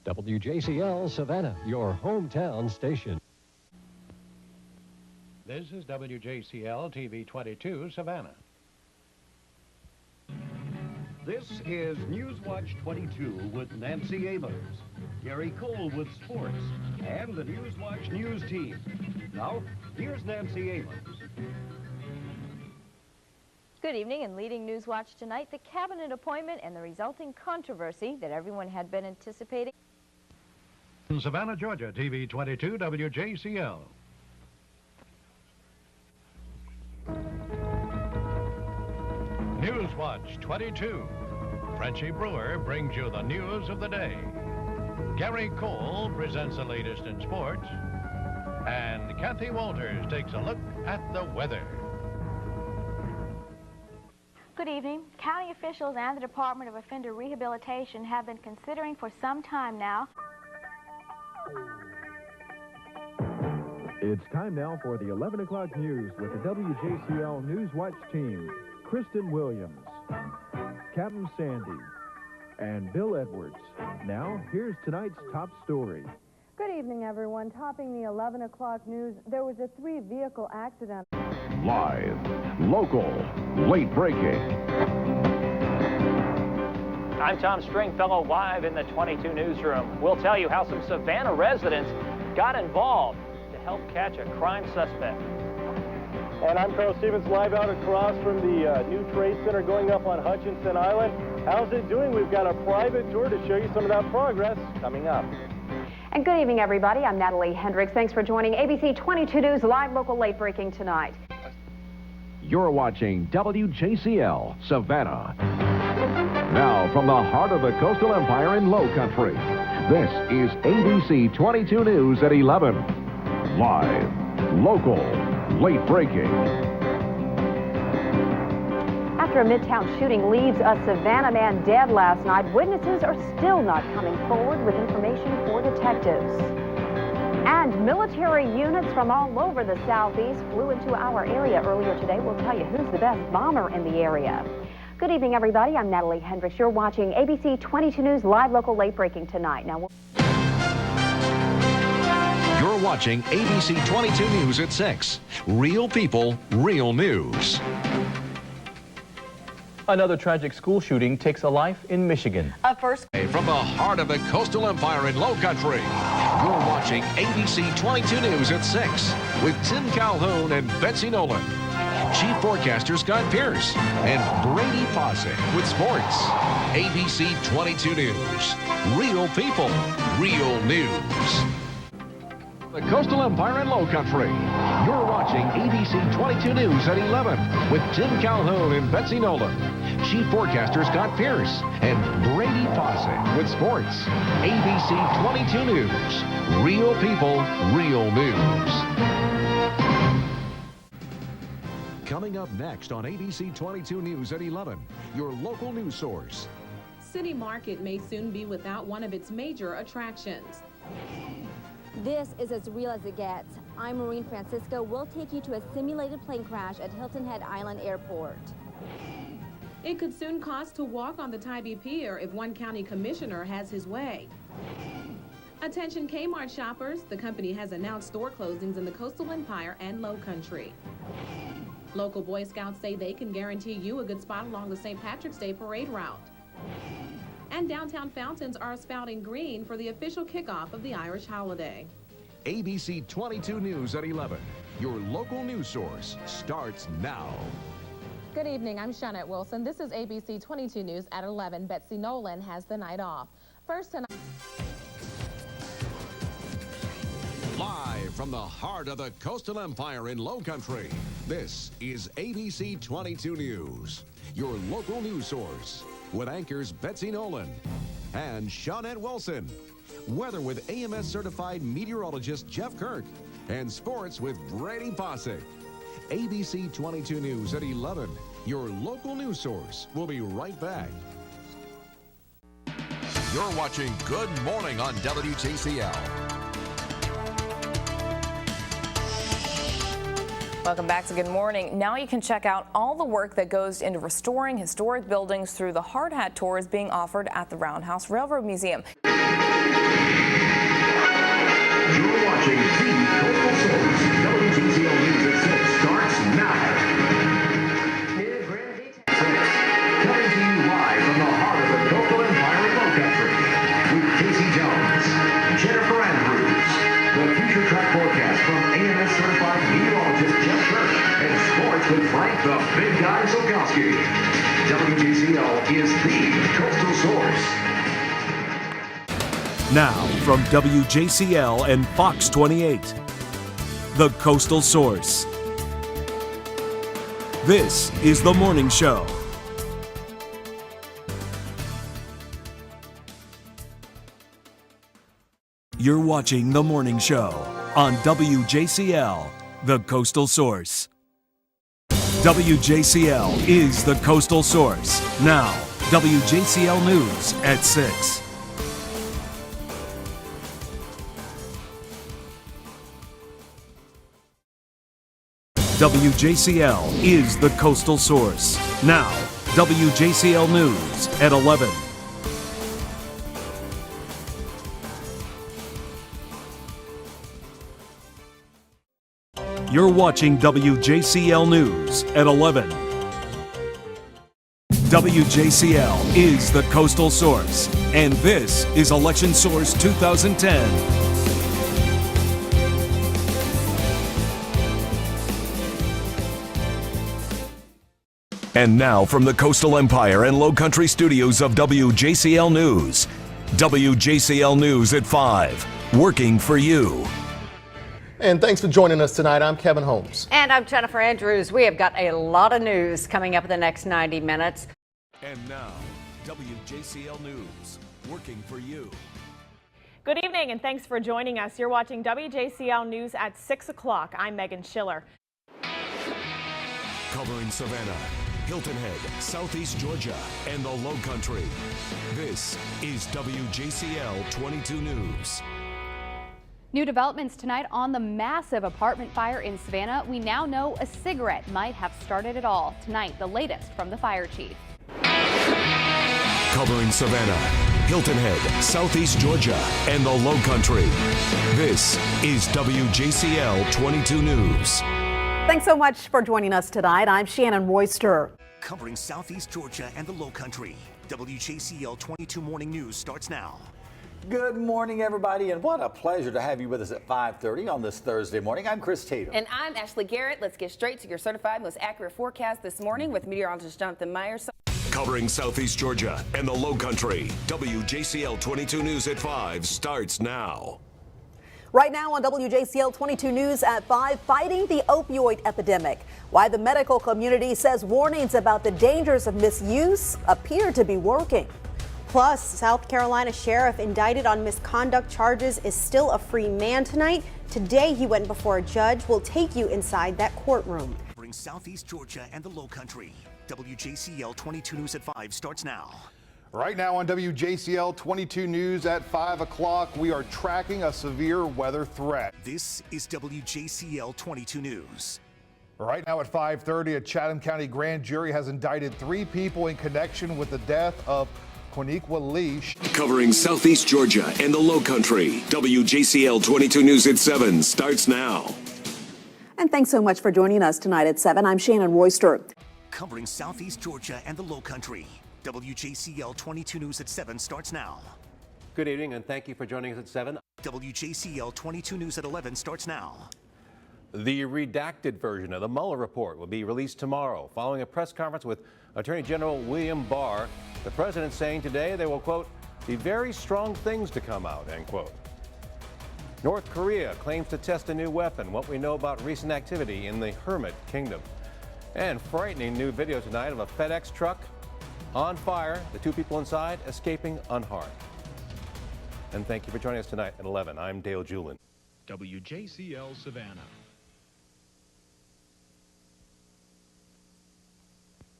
WJCL Savannah, your hometown station. This is WJCL TV 22 Savannah. This is Newswatch 22 with Nancy Amos, Gary Cole with sports, and the Newswatch News team. Now, here's Nancy Amos. Good evening, and leading Newswatch tonight, the cabinet appointment and the resulting controversy that everyone had been anticipating. In Savannah, Georgia, TV 22 WJCL. Newswatch 22. Frenchie Brewer brings you the news of the day. Gary Cole presents the latest in sports. And Kathy Walters takes a look at the weather. Good evening. County officials and the Department of Offender Rehabilitation have been considering for some time now. It's time now for the 11 o'clock news with the WJCL Newswatch team. Kristen Williams, Captain Sandy, and Bill Edwards. Now, here's tonight's top story. Good evening, everyone. Topping the 11 o'clock news, there was a 3-vehicle accident. Live, local, late breaking. I'm Tom Stringfellow, live in the 22 newsroom. We'll tell you how some Savannah residents got involved to help catch a crime suspect. And I'm Carl Stevens, live out across from the new Trade Center going up on Hutchinson Island. How's it doing? We've got a private tour to show you some of that progress coming up. And good evening, everybody. I'm Natalie Hendricks. Thanks for joining ABC 22 News live, local, late breaking tonight. You're watching WJCL Savannah. Now, from the heart of the Coastal Empire in Low Country, this is ABC 22 News at 11. Live, local, late breaking. After a Midtown shooting leaves a Savannah man dead last night, witnesses are still not coming forward with information for detectives. And military units from all over the Southeast flew into our area earlier today. We'll tell you who's the best bomber in the area. Good evening, everybody. I'm Natalie Hendricks. You're watching ABC 22 News live, local, late breaking tonight. Now, you're watching ABC 22 News at 6. Real people, real news. Another tragic school shooting takes a life in Michigan. From the heart of the Coastal Empire in Low Country, you're watching ABC 22 News at 6 with Tim Calhoun and Betsy Nolan. Chief forecaster Scott Pierce and Brady Fawcett with sports. ABC 22 News. Real people, real news. The Coastal Empire in Low Country. You're watching ABC 22 News at 11 with Tim Calhoun and Betsy Nolan. Chief forecaster Scott Pierce and Brady Fawcett with sports. ABC 22 News. Real people, real news. Coming up next on ABC 22 News at 11, your local news source. City Market may soon be without one of its major attractions. This is as real as it gets. I'm Maureen Francisco. We'll take you to a simulated plane crash at Hilton Head Island Airport. It could soon cost to walk on the Tybee Pier if one county commissioner has his way. Attention Kmart shoppers, the company has announced store closings in the Coastal Empire and Low Country. Local Boy Scouts say they can guarantee you a good spot along the St. Patrick's Day parade route. And downtown fountains are spouting green for the official kickoff of the Irish holiday. ABC 22 News at 11, your local news source, starts now. Good evening, I'm Shawnette Wilson. This is ABC 22 News at 11. Betsy Nolan has the night off. First tonight. Live from the heart of the Coastal Empire in Low Country, this is ABC 22 News, your local news source, with anchors Betsy Nolan and Shawnette Wilson. Weather with AMS certified meteorologist Jeff Kirk, and sports with Brady Fawcett. ABC 22 News at 11, your local news source. We'll be right back. You're watching Good Morning on WJCL. Welcome back to Good Morning. Now you can check out all the work that goes into restoring historic buildings through the hard hat tours being offered at the Roundhouse Railroad Museum. like the big guy Solkowski. WJCL is the coastal source. Now, from WJCL and Fox 28, the Coastal Source. This is The Morning Show. You're watching The Morning Show on WJCL, the Coastal Source. WJCL is the Coastal Source. Now, WJCL News at 6. WJCL is the Coastal Source. Now, WJCL News at 11. You're watching WJCL News at 11. WJCL is the Coastal Source, and this is Election Source 2010. And now from the Coastal Empire and Lowcountry studios of WJCL News. WJCL News at 5, working for you. And thanks for joining us tonight. I'm Kevin Holmes. And I'm Jennifer Andrews. We have got a lot of news coming up in the next 90 minutes. And now, WJCL News, working for you. Good evening and thanks for joining us. You're watching WJCL News at 6 o'clock. I'm Megan Schiller. Covering Savannah, Hilton Head, Southeast Georgia, and the Lowcountry. This is WJCL 22 News. New developments tonight on the massive apartment fire in Savannah. We now know a cigarette might have started it all. Tonight, the latest from the fire chief. Covering Savannah, Hilton Head, Southeast Georgia, and the Lowcountry. This is WJCL 22 News. Thanks so much for joining us tonight. I'm Shannon Royster. Covering Southeast Georgia and the Lowcountry, WJCL 22 Morning News starts now. Good morning, everybody, and what a pleasure to have you with us at 5:30 on this Thursday morning. I'm Chris Tatum. And I'm Ashley Garrett. Let's get straight to your certified most accurate forecast this morning with meteorologist Jonathan Myers. Covering Southeast Georgia and the Lowcountry, WJCL 22 News at 5 starts now. Right now on WJCL 22 News at 5, fighting the opioid epidemic. Why the medical community says warnings about the dangers of misuse appear to be working. Plus, South Carolina sheriff indicted on misconduct charges is still a free man tonight. Today he went before a judge. We'll take you inside that courtroom. Covering Southeast Georgia and the Lowcountry, WJCL 22 News at 5 starts now. Right now on WJCL 22 News at 5 o'clock, we are tracking a severe weather threat. This is WJCL 22 News. Right now at 5:30, a Chatham County grand jury has indicted 3 people in connection with the death of Quaniqua Lee. Covering Southeast Georgia and the Lowcountry, WJCL 22 News at 7 starts now. And thanks so much for joining us tonight at 7. I'm Shannon Royster. Covering Southeast Georgia and the Lowcountry, WJCL 22 News at 7 starts now. Good evening and thank you for joining us at 7. WJCL 22 News at 11 starts now. The redacted version of the Mueller report will be released tomorrow following a press conference with Attorney General William Barr. The president saying today there will, quote, be very strong things to come out, end quote. North Korea claims to test a new weapon. What we know about recent activity in the Hermit Kingdom. And frightening new video tonight of a FedEx truck on fire, the 2 people inside escaping unharmed. And thank you for joining us tonight at 11. I'm Dale Julin. WJCL Savannah.